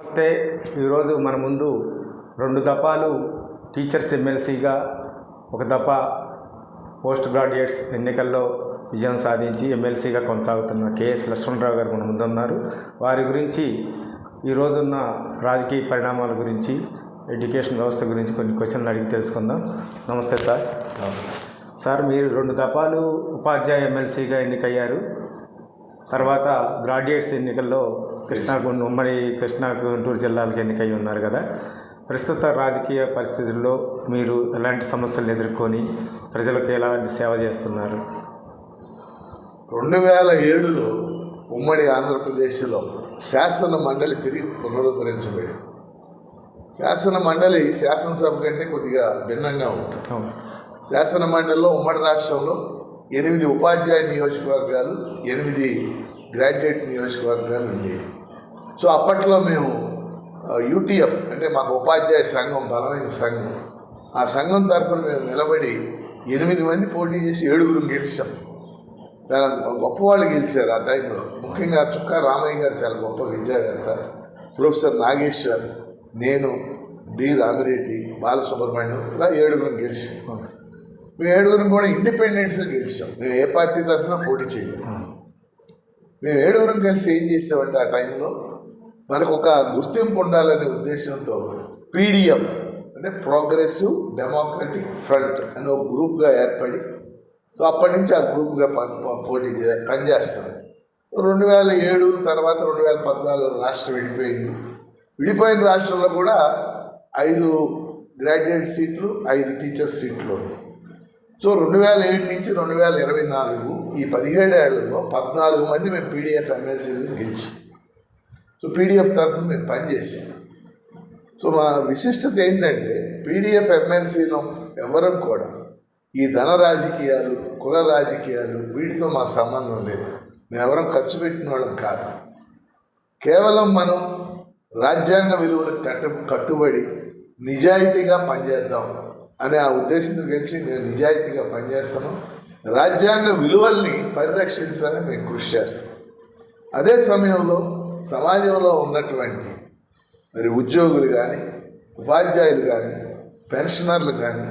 నమస్తే. ఈరోజు మన ముందు 2 దఫాలు టీచర్స్ ఎమ్మెల్సీగా, ఒక దఫా పోస్ట్ గ్రాడ్యుయేట్స్ ఎన్నికల్లో విజయం సాధించి ఎమ్మెల్సీగా కొనసాగుతున్న కేఎస్ లక్ష్మణరావు గారు మన ముందు ఉన్నారు. వారి గురించి ఈరోజున్న రాజకీయ పరిణామాల గురించి, ఎడ్యుకేషన్ వ్యవస్థ గురించి కొన్ని క్వశ్చన్లు అడిగి తెలుసుకుందాం. నమస్తే సార్. నమస్తే సార్, మీరు 2 దఫాలు ఉపాధ్యాయ ఎమ్మెల్సీగా ఎన్నికయ్యారు. తర్వాత గ్రాడ్యుయేట్స్ ఎన్నికల్లో ఉమ్మడి కృష్ణా గుంటూరు జిల్లాలకు ఎన్నికై ఉన్నారు కదా. ప్రస్తుత రాజకీయ పరిస్థితుల్లో మీరు ఎలాంటి సమస్యలు ఎదుర్కొని ప్రజలకు ఎలాంటి సేవ చేస్తున్నారు? 2007లో ఉమ్మడి ఆంధ్రప్రదేశ్లో శాసన మండలి తిరిగి పునరుద్ధరించబడింది. శాసన మండలి శాసనసభ కంటే కొద్దిగా భిన్నంగా ఉంటుంది. శాసన మండలిలో ఉమ్మడి రాష్ట్రంలో 8 ఉపాధ్యాయ నియోజకవర్గాలు, 8 గ్రాడ్యుయేట్ నియోజకవర్గాలు ఉండేవి. సో అప్పట్లో మేము యూటీఎఫ్ అంటే మాకు ఉపాధ్యాయ సంఘం, బలమైన సంఘం, ఆ సంఘం తరఫున మేము నిలబడి 8 మంది పోటీ చేసి 7 గెలిచాం. చాలా గొప్పవాళ్ళు గెలిచారు ఆ టైంలో. ముఖ్యంగా చుక్కా రామయ్య గారు చాలా గొప్ప విద్యావేత్త, ప్రొఫెసర్ నాగేశ్వర్, నేను, డి రామిరెడ్డి, బాలసుబ్రహ్మణ్యం, ఇలా 7 గెలిచాం. మేము 7 కూడా ఇండిపెండెంట్స్గా గెలిచాం. మేము ఏ పార్టీ తరఫున పోటీ చేయలేదు. మేము 7 కలిసి ఏం చేసామంటే ఆ టైంలో మనకు ఒక గుర్తింపు ఉండాలనే ఉద్దేశంతో పీడిఎఫ్ అంటే ప్రోగ్రెసివ్ డెమోక్రటిక్ ఫ్రంట్ అని ఒక గ్రూప్గా ఏర్పడి, సో అప్పటి నుంచి ఆ గ్రూప్గా పనిచేస్తాం. 2007 తర్వాత 2014 రాష్ట్రం విడిపోయింది. విడిపోయిన రాష్ట్రంలో కూడా 5 గ్రాడ్యుయేట్ సీట్లు, 5 టీచర్ సీట్లు. సో 2007 నుంచి 2024 ఈ 17 ఏళ్లలో 14 మంది మేము పీడిఎఫ్ ఎమ్మెల్సీలు గెలిచాం. సో పీడిఎఫ్ తరఫున మేము పనిచేసాం. సో మా విశిష్టత ఏంటంటే పీడిఎఫ్ ఎమ్మెల్సీలో ఎవరం కూడా ఈ ధన రాజకీయాలు, కుల రాజకీయాలు వీటితో మాకు సంబంధం లేదు. మేము ఎవరం ఖర్చు పెట్టిన వాళ్ళం కాదు. కేవలం మనం రాజ్యాంగ విలువలకు కట్టుబడి నిజాయితీగా పనిచేద్దాం అనే ఆ ఉద్దేశంతో కలిసి మేము నిజాయితీగా పనిచేస్తాము. రాజ్యాంగ విలువల్ని పరిరక్షించాలని మేము కృషి చేస్తాం. అదే సమయంలో సమాజంలో ఉన్నటువంటి మరి ఉద్యోగులు కానీ, ఉపాధ్యాయులు కానీ, పెన్షనర్లు కానీ,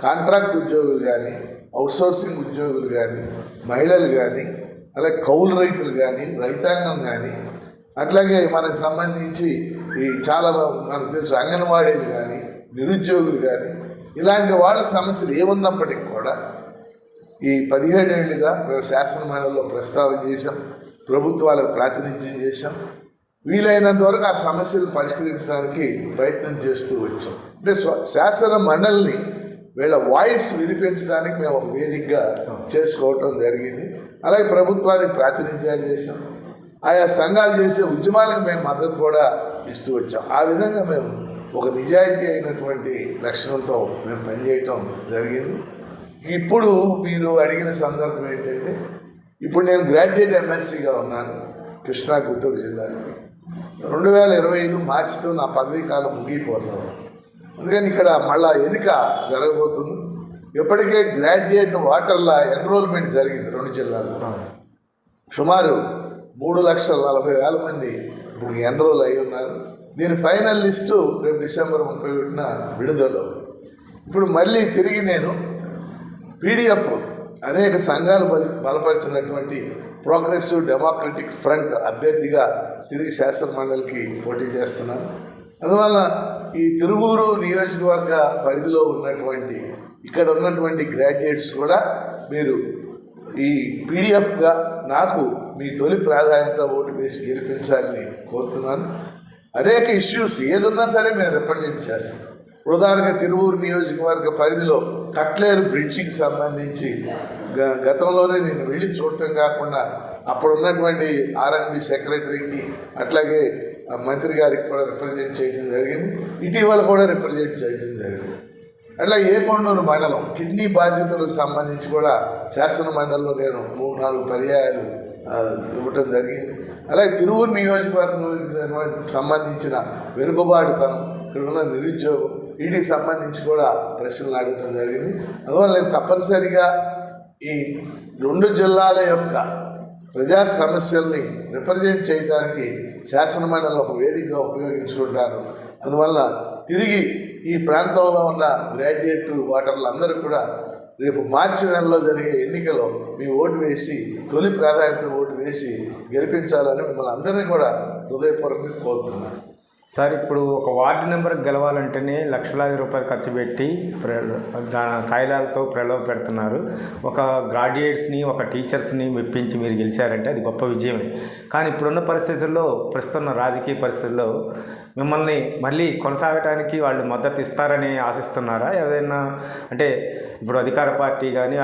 కాంట్రాక్ట్ ఉద్యోగులు కానీ, అవుట్సోర్సింగ్ ఉద్యోగులు కానీ, మహిళలు కానీ, అలాగే కౌలు రైతులు కానీ, రైతాంగం కానీ, అట్లాగే మనకు సంబంధించి ఈ చాలా మనకు తెలుసు అంగన్వాడీలు కానీ, నిరుద్యోగులు కానీ, ఇలాంటి వాళ్ళ సమస్యలు ఏమున్నప్పటికీ కూడా ఈ 17 ఏళ్ళుగా మేము శాసన మండలిలో ప్రస్తావన చేశాం, ప్రభుత్వాలకు ప్రాతినిధ్యం చేశాం. వీలైనంత వరకు ఆ సమస్యలు పరిష్కరించడానికి ప్రయత్నం చేస్తూ వచ్చాం. అంటే శాసన మండలిని వీళ్ళ వాయిస్ వినిపించడానికి మేము ఒక వేదికగా చేసుకోవటం జరిగింది. అలాగే ప్రభుత్వానికి ప్రాతినిధ్యాలు చేశాం. ఆయా సంఘాలు చేసే ఉద్యమాలకు మేము మద్దతు కూడా ఇస్తూ వచ్చాం. ఆ విధంగా మేము ఒక నిజాయితీ అయినటువంటి లక్షణంతో మేము పనిచేయటం జరిగింది. ఇప్పుడు మీరు అడిగిన సందర్భం ఏంటంటే, ఇప్పుడు నేను గ్రాడ్యుయేట్ ఎమ్మెల్సీగా ఉన్నాను కృష్ణా గుంటూరు జిల్లాకి. 2025 మార్చితో నా పదవీ కాలం ముగిపోతాను. అందుకని ఇక్కడ మళ్ళా ఎన్నిక జరగబోతుంది. ఇప్పటికే గ్రాడ్యుయేట్ వాటర్ల ఎన్రోల్మెంట్ జరిగింది 2 జిల్లాల్లో. సుమారు 3,40,000 మంది ఇప్పుడు ఎన్రోల్ అయి ఉన్నారు. దీని ఫైనల్ లిస్టు రేపు డిసెంబర్ 31న విడుదల. ఇప్పుడు మళ్ళీ తిరిగి నేను పీడిఎఫ్ అనేక సంఘాలు బలపరిచినటువంటి ప్రోగ్రెసివ్ డెమోక్రటిక్ ఫ్రంట్ అభ్యర్థిగా తిరిగి శాసన మండలికి పోటీ చేస్తున్నాను. అందువల్ల ఈ తిరువూరు నియోజకవర్గ పరిధిలో ఉన్నటువంటి ఇక్కడ ఉన్నటువంటి గ్రాడ్యుయేట్స్ కూడా మీరు ఈ పీడిఎఫ్గా నాకు మీ తొలి ప్రాధాన్యత ఓటు వేసి గెలిపించాలని కోరుతున్నాను. అనేక ఇష్యూస్ ఏదున్నా సరే మేము రిప్రజెంట్ చేస్తాం. ఉదాహరణగా తిరువూరు నియోజకవర్గ పరిధిలో కట్లేరు బ్రిడ్జికి సంబంధించి గతంలోనే నేను వెళ్ళి చూడటం కాకుండా అప్పుడు ఉన్నటువంటి ఆర్ఎండ్బి సెక్రటరీకి, అట్లాగే మంత్రి గారికి కూడా రిప్రజెంట్ చేయడం జరిగింది. ఇటీవల కూడా రిప్రజెంట్ చేయడం జరిగింది. అట్లా ఏకొండూరు మండలం కిడ్నీ బాధితులకు సంబంధించి కూడా శాసన మండలిలో నేను 3-4 పర్యాయాలు ఇవ్వటం జరిగింది. అలాగే తిరువూరు నియోజకవర్గానికి సంబంధించిన వెనుకబాటుతనం, ఇక్కడ ఉన్న నిరుద్యోగం, వీటికి సంబంధించి కూడా ప్రశ్నలు అడగడం జరిగింది. అందువల్ల నేను తప్పనిసరిగా ఈ 2 జిల్లాల యొక్క ప్రజా సమస్యల్ని రిప్రజెంట్ చేయడానికి శాసనమండలి ఒక వేదికగా ఉపయోగించుకుంటారు. అందువల్ల తిరిగి ఈ ప్రాంతంలో ఉన్న గ్రాడ్యుయేట్ ఓటర్లు అందరూ కూడా రేపు మార్చి నెలలో జరిగే ఎన్నికలో మీ ఓటు వేసి తొలి ప్రాధాన్యత ఓటు వేసి గెలిపించాలని మిమ్మల్ని అందరినీ కూడా హృదయపూర్వకంగా కోరుతున్నాను. సార్, ఇప్పుడు ఒక వార్డు నెంబర్ గెలవాలంటేనే లక్షలాది రూపాయలు ఖర్చు పెట్టి తాయిలాలతో ప్రలోభ పెడుతున్నారు. ఒక గ్రాడ్యుయేట్స్ని, ఒక టీచర్స్ని మెప్పించి మీరు గెలిచారంటే అది గొప్ప విజయమే. కానీ ఇప్పుడున్న పరిస్థితుల్లో, ప్రస్తుతం రాజకీయ పరిస్థితుల్లో మిమ్మల్ని మళ్ళీ కొనసాగటానికి వాళ్ళు మద్దతు ఇస్తారని ఆశిస్తున్నారా? ఏదైనా అంటే ఇప్పుడు అధికార పార్టీ కానీ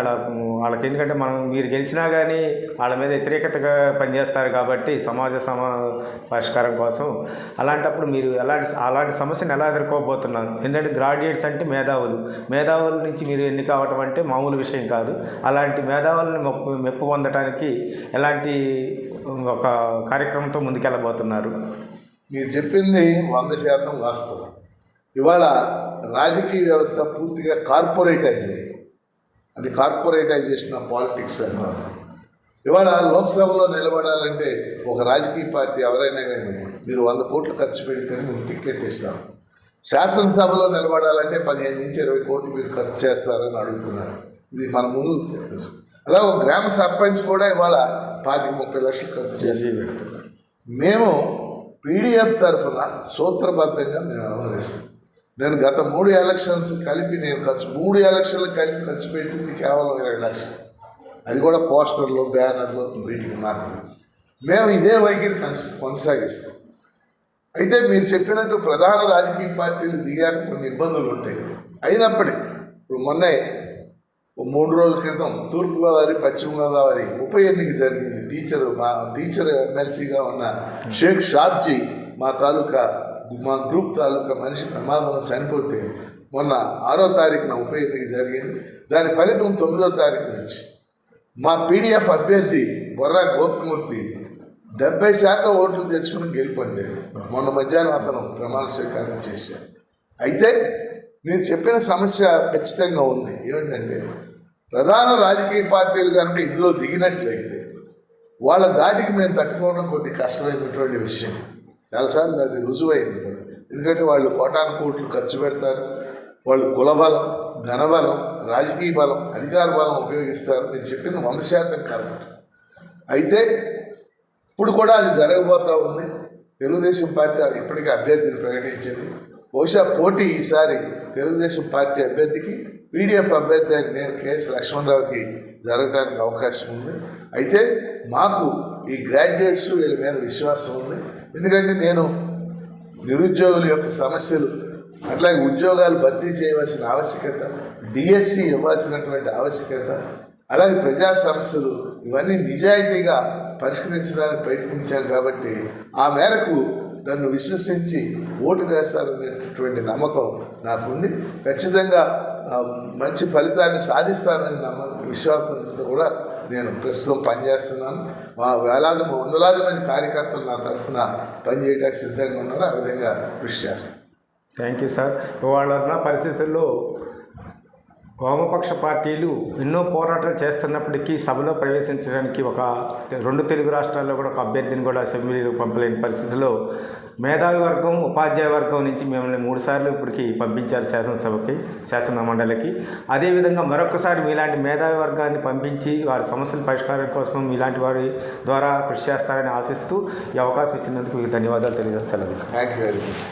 వాళ్ళకి ఎందుకంటే మీరు గెలిచినా కానీ వాళ్ళ మీద వ్యతిరేకతగా పనిచేస్తారు కాబట్టి సమాజ పరిష్కారం కోసం. అలాంటప్పుడు మీరు అలాంటి సమస్యను ఎలా ఎదుర్కోబోతున్నారు? ఎందుకంటే గ్రాడ్యుయేట్స్ అంటే మేధావుల నుంచి మీరు ఎన్నిక అవ్వటం అంటే మామూలు విషయం కాదు. అలాంటి మేధావులను మెప్పు పొందడానికి ఎలాంటి ఒక కార్యక్రమంతో ముందుకెళ్ళబోతున్నారు? మీరు చెప్పింది 100% వాస్తవం. ఇవాళ రాజకీయ వ్యవస్థ పూర్తిగా కార్పొరేటైజ్ అయ్యింది. అది కార్పొరేటైజేషన్ ఆఫ్ పాలిటిక్స్ అన్నమాట. ఇవాళ లోక్సభలో నిలబడాలంటే ఒక రాజకీయ పార్టీ ఎవరైనా కానీ మీరు 100 కోట్లు ఖర్చు పెడితేనే మీరు టికెట్ ఇస్తారు. శాసనసభలో నిలబడాలంటే 15 నుంచి 20 కోట్లు మీరు ఖర్చు చేస్తారని అడుగుతున్నారు. ఇది మన ముందు అలా ఒక గ్రామ సర్పంచ్ కూడా ఇవాళ 25-30 లక్షలు ఖర్చు చేసి మేము పీడిఎఫ్ తరఫున సూత్రబద్ధంగా మేము వ్యవహరిస్తాం. నేను గత 3 ఎలక్షన్స్ కలిపి 3 ఎలక్షన్లు కలిపి ఖర్చు పెట్టింది కేవలం 20 లక్షలు. అది కూడా పోస్టర్లు, బ్యానర్లు, వీటికి మాత్రమే. మేము ఇదే వైఖరి కొనసాగిస్తాం. అయితే మీరు చెప్పినట్టు ప్రధాన రాజకీయ పార్టీలు దిగాక కొన్ని ఇబ్బందులు ఉంటాయి. అయినప్పటికీ ఇప్పుడు మొన్నే 3 రోజుల క్రితం తూర్పుగోదావరి, పశ్చిమ గోదావరి ఉప ఎన్నిక జరిగింది. టీచర్ ఎమ్మెల్సీగా ఉన్న షేక్ షాబ్జీ మా గ్రూప్ తాలూకా మనిషి ప్రమాదంలో చనిపోతే మొన్న 6వ తారీఖున ఉప ఎన్నిక జరిగింది. దాని ఫలితం 9వ తారీఖు నుంచి మా పీడిఎఫ్ అభ్యర్థి బొర్రా గోపమూర్తి 70% ఓట్లు తెచ్చుకుని గెలుపొందాడు. మొన్న మధ్యాహ్నం అతను ప్రమాణ స్వీకారం చేశారు. అయితే మీరు చెప్పిన సమస్య ఖచ్చితంగా ఉంది. ఏమిటంటే ప్రధాన రాజకీయ పార్టీలు కనుక ఇందులో దిగినట్లయితే వాళ్ళ దాటికి మేము తట్టుకోవడం కొద్ది కష్టమైనటువంటి విషయం. చాలాసార్లు అది రుజువైంది కూడా. ఎందుకంటే వాళ్ళు కోటాను కోట్లు ఖర్చు పెడతారు. వాళ్ళు కులబలం, ధనబలం, రాజకీయ బలం, అధికార బలం ఉపయోగిస్తారు. మీరు చెప్పింది 100% కరెక్ట్. అయితే ఇప్పుడు కూడా అది జరగబోతూ ఉంది. తెలుగుదేశం పార్టీ ఇప్పటికీ అభ్యర్థిని ప్రకటించింది. బహుశా పోటీ ఈసారి తెలుగుదేశం పార్టీ అభ్యర్థికి, పీడిఎఫ్ అభ్యర్థి నేను కేఎస్ లక్ష్మణరావుకి జరగడానికి అవకాశం ఉంది. అయితే మాకు ఈ గ్రాడ్యుయేట్స్ వీళ్ళ మీద విశ్వాసం ఉంది. ఎందుకంటే నేను నిరుద్యోగుల యొక్క సమస్యలు, అట్లాగే ఉద్యోగాలు భర్తీ చేయవలసిన ఆవశ్యకత, డిఎస్సి ఇవ్వాల్సినటువంటి ఆవశ్యకత, అలాగే ప్రజా సమస్యలు ఇవన్నీ నిజాయితీగా పరిష్కరించడానికి ప్రయత్నించాం కాబట్టి ఆ మేరకు నన్ను విశ్వసించి ఓటు వేస్తారనేటటువంటి నమ్మకం నాకుంది. ఖచ్చితంగా మంచి ఫలితాన్ని సాధిస్తానని విశ్వాసంతో కూడా నేను ప్రస్తుతం పనిచేస్తున్నాను. మా వందలాది మంది కార్యకర్తలు నా తరఫున పనిచేయడానికి సిద్ధంగా ఉన్నారు. ఆ విధంగా కృషి చేస్తాను. Thank you sir. ఇవాళ పరిస్థితుల్లో వామపక్ష పార్టీలు ఎన్నో పోరాటాలు చేస్తున్నప్పటికీ సభలో ప్రవేశించడానికి 2 తెలుగు రాష్ట్రాల్లో కూడా ఒక అభ్యర్థిని కూడా అసెంబ్లీలో పంపలేని పరిస్థితిలో మేధావి వర్గం, ఉపాధ్యాయ వర్గం నుంచి మిమ్మల్ని 3 సార్లు ఇప్పటికి పంపించారు శాసన మండలికి. అదేవిధంగా మరొకసారి మీలాంటి మేధావి వర్గాన్ని పంపించి వారి సమస్యల పరిష్కారం కోసం మీలాంటి వారి ద్వారా కృషి చేస్తారని ఆశిస్తూ ఈ అవకాశం ఇచ్చినందుకు మీకు ధన్యవాదాలు తెలియజేస్తాను. Thank you very much.